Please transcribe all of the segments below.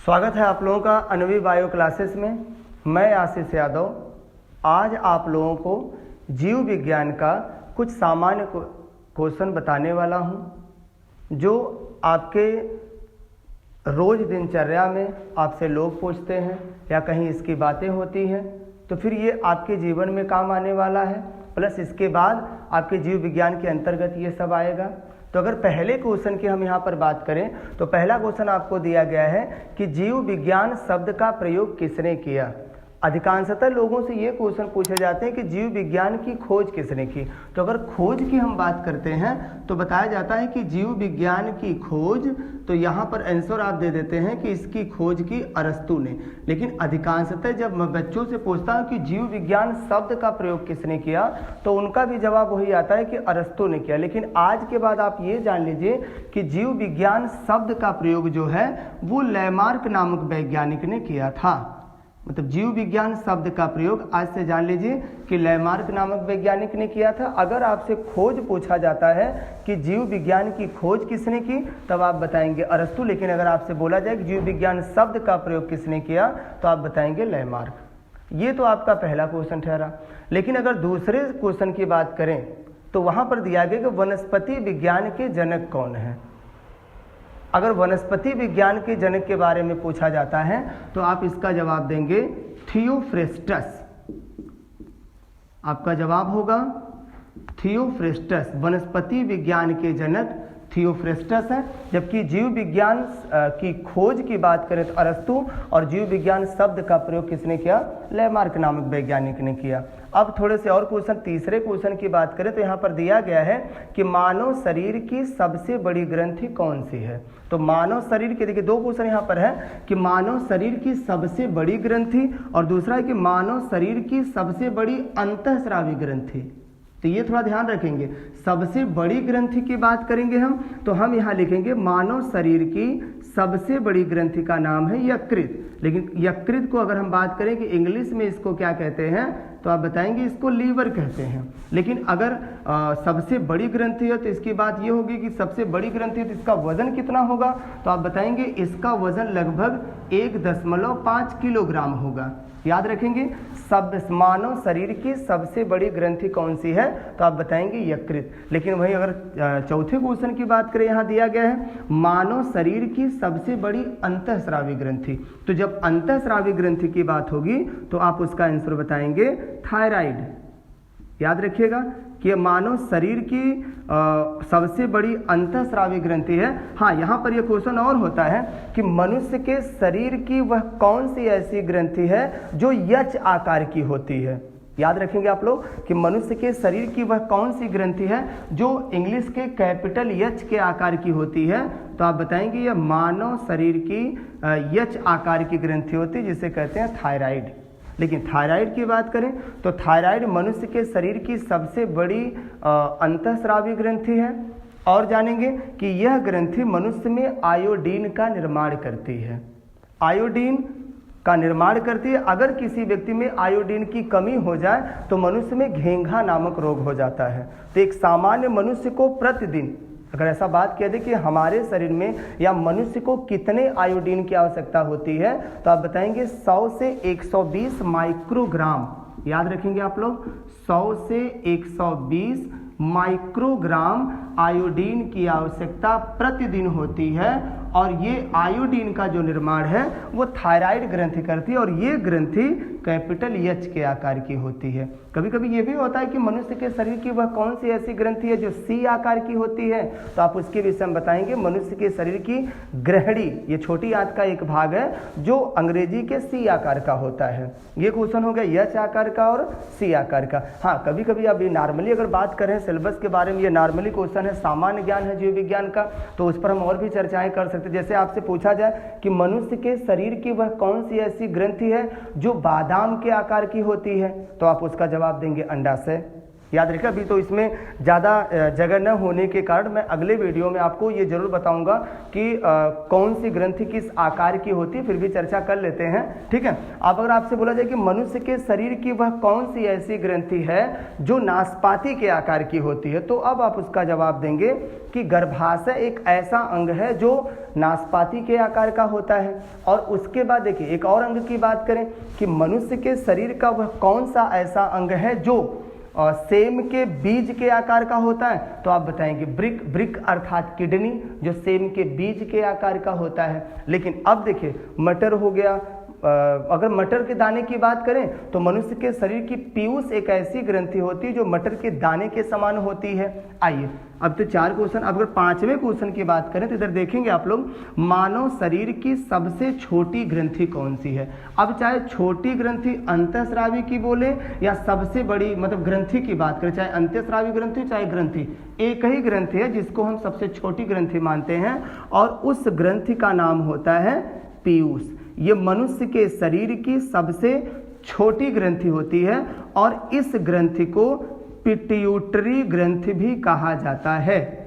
स्वागत है आप लोगों का अनवी बायो क्लासेस में। मैं आशीष यादव आज आप लोगों को जीव विज्ञान का कुछ सामान्य क्वेश्चन बताने वाला हूं जो आपके रोज दिनचर्या में आपसे लोग पूछते हैं या कहीं इसकी बातें होती हैं, तो फिर ये आपके जीवन में काम आने वाला है। प्लस इसके बाद आपके जीव विज्ञान के अंतर्गत ये सब आएगा। तो अगर पहले क्वेश्चन की हम यहाँ पर बात करें तो पहला क्वेश्चन आपको दिया गया है कि जीव विज्ञान शब्द का प्रयोग किसने किया। अधिकांशतः लोगों से ये क्वेश्चन पूछे जाते हैं कि जीव विज्ञान की खोज किसने की। तो अगर खोज की हम बात करते हैं तो बताया जाता है कि जीव विज्ञान की खोज, तो यहाँ पर आंसर आप दे देते हैं कि इसकी खोज की अरस्तु ने। लेकिन अधिकांशतः जब मैं बच्चों से पूछता हूँ कि जीव विज्ञान शब्द का प्रयोग किसने किया तो उनका भी जवाब वही आता है कि अरस्तु ने किया। लेकिन आज के बाद आप ये जान लीजिए कि जीव विज्ञान शब्द का प्रयोग जो है वो लैमार्क नामक वैज्ञानिक ने किया था। मतलब जीव विज्ञान शब्द का प्रयोग आज से जान लीजिए कि लैमार्क नामक वैज्ञानिक ने किया था। अगर आपसे खोज पूछा जाता है कि जीव विज्ञान की खोज किसने की तब आप बताएंगे अरस्तु। लेकिन अगर आपसे बोला जाए कि जीव विज्ञान शब्द का प्रयोग किसने किया तो आप बताएंगे लैमार्क। ये तो आपका पहला क्वेश्चन ठहरा। लेकिन अगर दूसरे क्वेश्चन की बात करें तो वहां पर दिया गया कि वनस्पति विज्ञान के जनक कौन है। अगर वनस्पति विज्ञान के जनक के बारे में पूछा जाता है तो आप इसका जवाब देंगे थियोफ्रेस्टस। आपका जवाब होगा थियोफ्रेस्टस। वनस्पति विज्ञान के जनक थियोफ्रेस्टस है। जबकि जीव विज्ञान की खोज की बात करें तो अरस्तु, और जीव विज्ञान शब्द का प्रयोग किसने किया, लैमार्क नामक वैज्ञानिक ने किया। अब थोड़े से और क्वेश्चन, तीसरे क्वेश्चन की बात करें तो यहाँ पर दिया गया है कि मानव शरीर की सबसे बड़ी ग्रंथि कौन सी है। तो मानव शरीर के, देखिए दो क्वेश्चन यहाँ पर है कि मानव शरीर की सबसे बड़ी ग्रंथि और दूसरा है कि मानव शरीर की सबसे बड़ी अंतःस्रावी ग्रंथि। तो ये थोड़ा ध्यान रखेंगे। सबसे बड़ी ग्रंथि की बात करेंगे हम तो हम यहाँ लिखेंगे मानव शरीर की सबसे बड़ी ग्रंथि का नाम है यकृत। लेकिन यकृत को अगर हम बात करें कि इंग्लिश में इसको क्या कहते हैं तो आप बताएंगे इसको लीवर कहते हैं। लेकिन अगर सबसे बड़ी ग्रंथि है तो इसकी बात ये होगी कि सबसे बड़ी ग्रंथि है तो इसका वजन कितना होगा, तो आप बताएंगे इसका वजन लगभग 1.5 किलोग्राम होगा। याद रखेंगे सब मानव शरीर की सबसे बड़ी ग्रंथि कौन सी है तो आप बताएंगे यकृत। लेकिन वहीं अगर चौथे क्वेश्चन की बात करें, यहाँ दिया गया है मानव शरीर की सबसे बड़ी अंतःस्रावी ग्रंथि। तो जब अंतःस्रावी ग्रंथि की बात होगी तो आप उसका आंसर बताएंगे थायराइड। याद रखिएगा कि मानव शरीर की सबसे बड़ी अंतःस्रावी ग्रंथि है। हाँ, यहाँ पर यह क्वेश्चन और होता है कि मनुष्य के शरीर की वह कौन सी ऐसी ग्रंथि है जो यच आकार की होती है। याद रखेंगे आप लोग कि मनुष्य के शरीर की वह कौन सी ग्रंथि है जो इंग्लिश के कैपिटल यच के आकार की होती है। तो आप बताएंगे यह मानव शरीर की यच आकार की ग्रंथि होती है जिसे कहते हैं थायराइड। लेकिन थायराइड की बात करें तो थायराइड मनुष्य के शरीर की सबसे बड़ी अंतःस्रावी ग्रंथि है। और जानेंगे कि यह ग्रंथि मनुष्य में आयोडीन का निर्माण करती है। आयोडीन का निर्माण करती है। अगर किसी व्यक्ति में आयोडीन की कमी हो जाए तो मनुष्य में घेंघा नामक रोग हो जाता है। तो एक सामान्य मनुष्य को प्रतिदिन अगर ऐसा बात कह दे कि हमारे शरीर में या मनुष्य को कितने आयोडीन की आवश्यकता होती है तो आप बताएंगे 100 से 120 माइक्रोग्राम। याद रखेंगे आप लोग 100 से 120 माइक्रोग्राम आयोडीन की आवश्यकता प्रतिदिन होती है। और ये आयोडीन का जो निर्माण है वो थायराइड ग्रंथि करती है और ये ग्रंथि कैपिटल एच के आकार की होती है। कभी कभी ये भी होता है कि मनुष्य के शरीर की वह कौन सी ऐसी ग्रंथि है जो सी आकार की होती है, तो आप उसके विषय में बताएंगे मनुष्य के शरीर की ग्रहणी, ये छोटी आंत का एक भाग है जो अंग्रेजी के सी आकार का होता है। ये क्वेश्चन हो गया एच आकार का और सी आकार का। हाँ, कभी कभी अब ये नॉर्मली अगर बात करें सिलेबस के बारे में, ये नॉर्मली क्वेश्चन है, सामान्य ज्ञान है जीव विज्ञान का, तो उस पर हम और भी चर्चाएं कर सकते हैं। जैसे आपसे पूछा जाए कि मनुष्य के शरीर की वह कौन सी ऐसी ग्रंथि है जो बादाम के आकार की होती है, तो आप उसका जवाब देंगे अंडाशय। याद रखिए। अभी तो इसमें ज़्यादा जगह न होने के कारण मैं अगले वीडियो में आपको ये जरूर बताऊंगा कि कौन सी ग्रंथि किस आकार की होती है, फिर भी चर्चा कर लेते हैं, ठीक है। अब अगर आपसे बोला जाए कि मनुष्य के शरीर की वह कौन सी ऐसी ग्रंथि है जो नाशपाती के आकार की होती है, तो अब आप उसका जवाब देंगे कि गर्भाशय एक ऐसा अंग है जो नाशपाती के आकार का होता है। और उसके बाद देखिए एक और अंग की बात करें कि मनुष्य के शरीर का वह कौन सा ऐसा अंग है जो सेम के बीज के आकार का होता है, तो आप बताएंगे वृक्क अर्थात किडनी, जो सेम के बीज के आकार का होता है। लेकिन अब देखिए मटर हो गया, अगर मटर के दाने की बात करें तो मनुष्य के शरीर की पीयूष एक ऐसी ग्रंथि होती है जो मटर के दाने के समान होती है। आइए अब तो 4 क्वेश्चन, अब अगर 5वें क्वेश्चन की बात करें तो इधर देखेंगे आप लोग, मानव शरीर की सबसे छोटी ग्रंथि कौन सी है। अब चाहे छोटी ग्रंथि अंतःस्रावी की बोले या सबसे बड़ी मतलब ग्रंथि की बात करें, चाहे अंतःस्रावी ग्रंथि चाहे ग्रंथि, एक ही ग्रंथि है जिसको हम सबसे छोटी ग्रंथि मानते हैं और उस ग्रंथि का नाम होता है पीयूष। ये मनुष्य के शरीर की सबसे छोटी ग्रंथि होती है और इस ग्रंथि को पिट्यूटरी ग्रंथि भी कहा जाता है।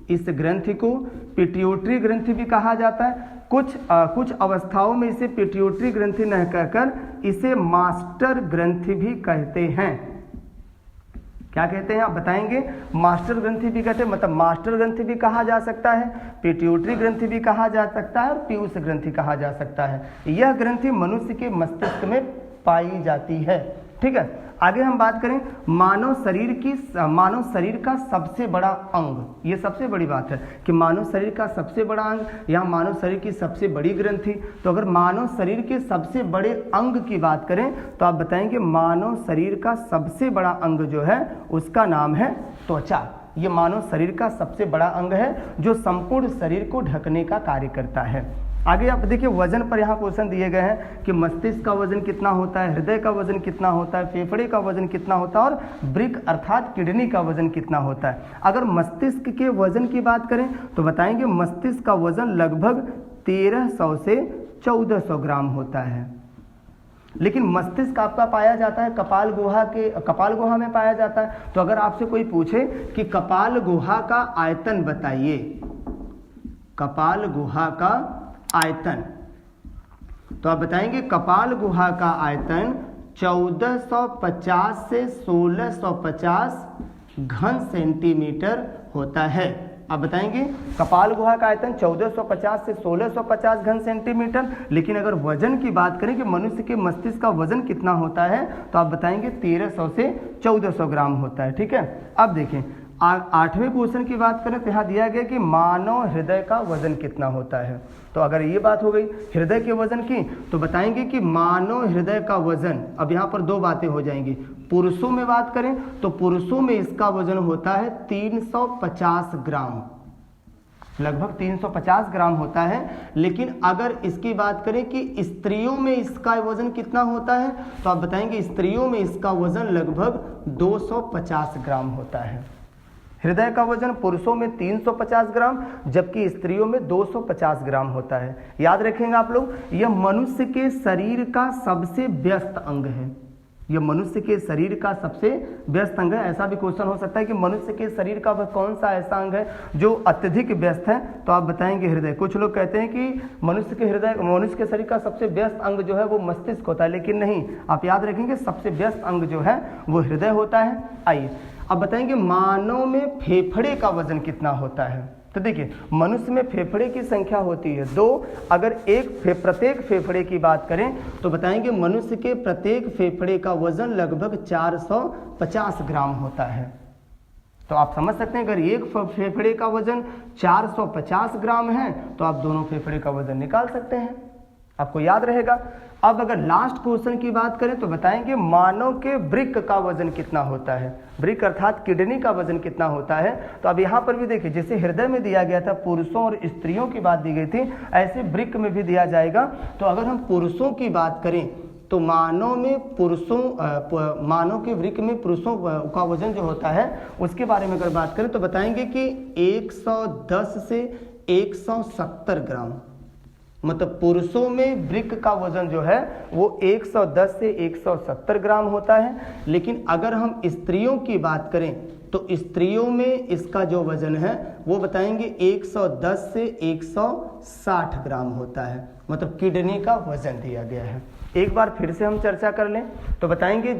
इस ग्रंथि को पिट्यूटरी ग्रंथि भी कहा जाता है। कुछ अवस्थाओं में इसे पिट्यूटरी ग्रंथि न कहकर इसे मास्टर ग्रंथि भी कहते हैं। क्या कहते हैं आप बताएंगे? मास्टर ग्रंथि भी कहते हैं, मतलब मास्टर ग्रंथि भी कहा जा सकता है, पिट्यूटरी ग्रंथि भी कहा जा सकता है और पीयूष ग्रंथि कहा जा सकता है। यह ग्रंथि मनुष्य के मस्तिष्क में पाई जाती है, ठीक है। आगे हम बात करें मानव शरीर का सबसे बड़ा अंग। ये सबसे बड़ी बात है कि मानव शरीर का सबसे बड़ा अंग या मानव शरीर की सबसे बड़ी ग्रंथि। तो अगर मानव शरीर के सबसे बड़े अंग की बात करें तो आप बताएंगे मानव शरीर का सबसे बड़ा अंग जो है उसका नाम है त्वचा। ये मानव शरीर का सबसे बड़ा अंग है जो संपूर्ण शरीर को ढकने का कार्य करता है। आगे आप देखिए वजन पर यहाँ क्वेश्चन दिए गए हैं कि मस्तिष्क का वजन कितना होता है, हृदय का वजन कितना होता है, फेफड़े का वजन कितना होता है और वृक्क अर्थात किडनी का वजन कितना होता है। अगर मस्तिष्क के वजन की बात करें तो बताएंगे मस्तिष्क का वजन लगभग 1300 से 1400 ग्राम होता है। लेकिन मस्तिष्क आपका पाया जाता है कपाल गुहा में पाया जाता है। तो अगर आपसे कोई पूछे कि कपाल गुहा का आयतन बताइए, कपाल गुहा का आयतन, तो आप बताएंगे कपाल गुहा का आयतन 1450 से 1650 घन सेंटीमीटर होता है। आप बताएंगे कपाल गुहा का आयतन 1450 से 1650 घन सेंटीमीटर। लेकिन अगर वजन की बात करें कि मनुष्य के मस्तिष्क का वजन कितना होता है तो आप बताएंगे 1300 से 1400 ग्राम होता है, ठीक है। अब देखें 8वें क्वेश्चन की बात करें तो यहाँ दिया गया कि मानव हृदय का वजन कितना होता है। तो अगर ये बात हो गई हृदय के वजन की तो बताएंगे कि मानव हृदय का वजन, अब यहाँ पर 2 बातें हो जाएंगी। पुरुषों में बात करें तो पुरुषों में इसका वजन होता है 350 ग्राम, लगभग 350 ग्राम होता है। लेकिन अगर इसकी बात करें कि स्त्रियों में इसका वजन कितना होता है तो आप बताएंगे स्त्रियों में इसका वजन लगभग 250 ग्राम होता है। हृदय का वजन पुरुषों में 350 ग्राम जबकि स्त्रियों में 250 ग्राम होता है। याद रखेंगे आप लोग, यह मनुष्य के शरीर का सबसे व्यस्त अंग है। यह मनुष्य के शरीर का सबसे व्यस्त अंग है। ऐसा भी क्वेश्चन हो सकता है कि मनुष्य के शरीर का वह कौन सा ऐसा अंग है जो अत्यधिक व्यस्त है, तो आप बताएंगे हृदय। कुछ लोग कहते हैं कि मनुष्य के शरीर का सबसे व्यस्त अंग जो है वो मस्तिष्क होता है, लेकिन नहीं, आप याद रखेंगे सबसे व्यस्त अंग जो है वो हृदय होता है। आइए अब बताएंगे मानव में फेफड़े का वजन कितना होता है। तो देखिए मनुष्य में फेफड़े की संख्या होती है 2। अगर प्रत्येक फेफड़े की बात करें तो बताएंगे मनुष्य के प्रत्येक फेफड़े का वजन लगभग 450 ग्राम होता है। तो आप समझ सकते हैं अगर एक फेफड़े का वजन 450 ग्राम है तो आप दोनों फेफड़े का वजन निकाल सकते हैं, आपको याद रहेगा। अब अगर लास्ट क्वेश्चन की बात करें तो बताएंगे मानव के वृक्क का वजन कितना होता है। वृक्क अर्थात किडनी का वजन कितना होता है। तो अब यहाँ पर भी देखिए जैसे हृदय में दिया गया था पुरुषों और स्त्रियों की बात दी गई थी, ऐसे वृक्क में भी दिया जाएगा। तो अगर हम पुरुषों की बात करें तो मानव के वृक्क में पुरुषों का वजन जो होता है उसके बारे में अगर बात करें तो बताएंगे कि 110 से 170 ग्राम। मतलब पुरुषों में वृक्क का वजन जो है वो 110 से 170 ग्राम होता है, लेकिन अगर हम स्त्रियों की बात करें तो स्त्रियों में इसका जो वजन है वो बताएंगे 110 से 160 ग्राम होता है, मतलब किडनी का वजन दिया गया है। एक बार फिर से हम चर्चा कर लें तो बताएंगे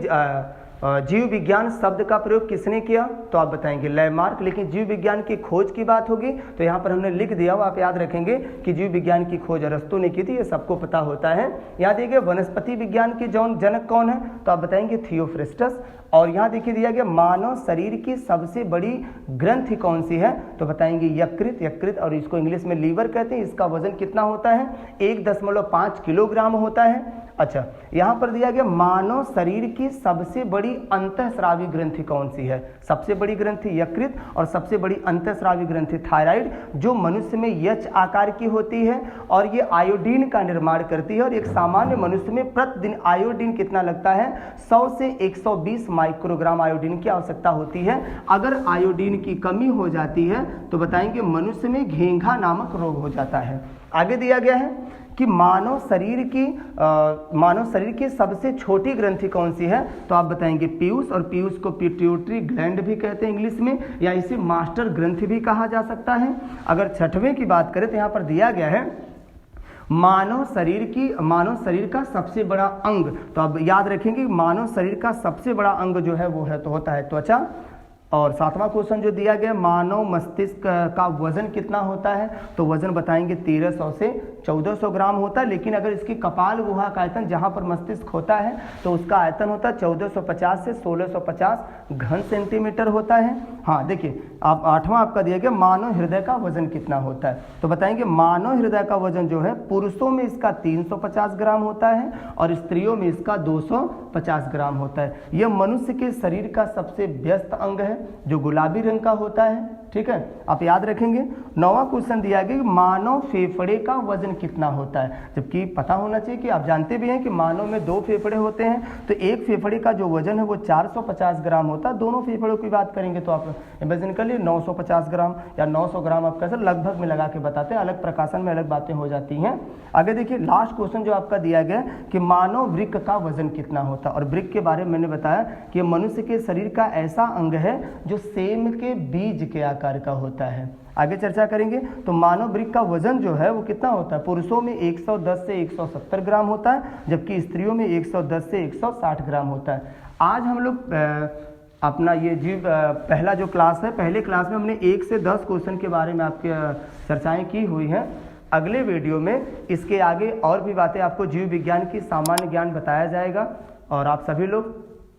जीव विज्ञान शब्द का प्रयोग किसने किया, तो आप बताएंगे लैमार्क। लेकिन जीव विज्ञान की खोज की बात होगी तो यहाँ पर हमने लिख दिया, वो आप याद रखेंगे कि जीव विज्ञान की खोज अरस्तु ने की थी, ये सबको पता होता है। यहाँ देखिए वनस्पति विज्ञान के जनक कौन है, तो आप बताएंगे थियोफ्रेस्टस। और यहाँ देखिए दिया गया मानव शरीर की सबसे बड़ी ग्रंथि कौन सी है, तो बताएंगे यकृत, और इसको इंग्लिश में लीवर कहते हैं। इसका वजन कितना होता है, 1.5 किलोग्राम होता है। अच्छा, यहाँ पर दिया गया मानव शरीर की सबसे बड़ी अंतःस्रावी ग्रंथि कौन सी है, सबसे बड़ी ग्रंथि यकृत और सबसे बड़ी अंतःस्रावी ग्रंथि थायराइड, जो मनुष्य में यच आकार की होती है और ये आयोडीन का निर्माण करती है। और एक सामान्य मनुष्य में प्रतिदिन आयोडीन कितना लगता है, 100 से 120 माइक्रोग्राम आयोडीन की आवश्यकता होती है। अगर आयोडीन की कमी हो जाती है तो बताएंगे मनुष्य में घेंघा नामक रोग हो जाता है। आगे दिया गया है कि मानव शरीर की सबसे छोटी ग्रंथि कौन सी है, तो आप बताएंगे पीयूष, और पीयूष को पिट्यूटरी ग्लैंड भी कहते हैं इंग्लिश में, या इसे मास्टर ग्रंथि भी कहा जा सकता है। अगर छठवें की बात करें तो यहाँ पर दिया गया है मानव शरीर का सबसे बड़ा अंग, तो आप याद रखेंगे मानव शरीर का सबसे बड़ा अंग जो है वो है तो होता है त्वचा। और सातवां क्वेश्चन जो दिया गया मानव मस्तिष्क का वजन कितना होता है, तो वजन बताएंगे 1300 से 1400 ग्राम होता है। लेकिन अगर इसकी कपाल गुहा का आयतन जहां पर मस्तिष्क होता है तो उसका आयतन होता है 1450 से 1650 घन सेंटीमीटर होता है। हाँ देखिए, आप आठवां आपका दिया गया मानव हृदय का वजन कितना होता है, तो बताएंगे मानव हृदय का वजन जो है पुरुषों में इसका 350 ग्राम होता है और स्त्रियों में इसका 250 ग्राम होता है। यह मनुष्य के शरीर का सबसे व्यस्त अंग है जो गुलाबी रंग का होता है। ठीक है, आप याद रखेंगे। नौवां क्वेश्चन दिया गया कि मानव फेफड़े का वजन कितना होता है, जबकि पता होना चाहिए कि आप जानते भी हैं कि मानव में 2 फेफड़े होते हैं, तो एक फेफड़े का जो वजन है वो 450 ग्राम होता है। दोनों फेफड़ों की बात करेंगे तो आप इमेजिन कर लिए 950 ग्राम या 900 ग्राम, आप कैसे लगभग में लगा के बताते हैं, अलग प्रकाशन में अलग बातें हो जाती हैं। आगे देखिए लास्ट क्वेश्चन जो आपका दिया गया कि मानव वृक्क का वजन कितना होता है, और वृक्क के बारे में मैंने बताया कि मनुष्य के शरीर का ऐसा अंग है जो सेम के बीज के आकार का होता है। आगे चर्चा करेंगे तो मानव वृक्क का वजन जो है वो कितना होता है, पुरुषों में 110 से 170 ग्राम होता है, जबकि स्त्रियों में 110 से 160 ग्राम होता है। आज हम लोग अपना ये जीव पहला जो क्लास है, पहले क्लास में हमने 1 से 10 क्वेश्चन के बारे में आपकी चर्चाएं की हुई हैं। अगले वीडियो में इसके आगे और भी बातें आपको जीव विज्ञान की सामान्य ज्ञान बताया जाएगा। और आप सभी लोग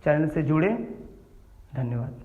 चैनल से जुड़े, धन्यवाद।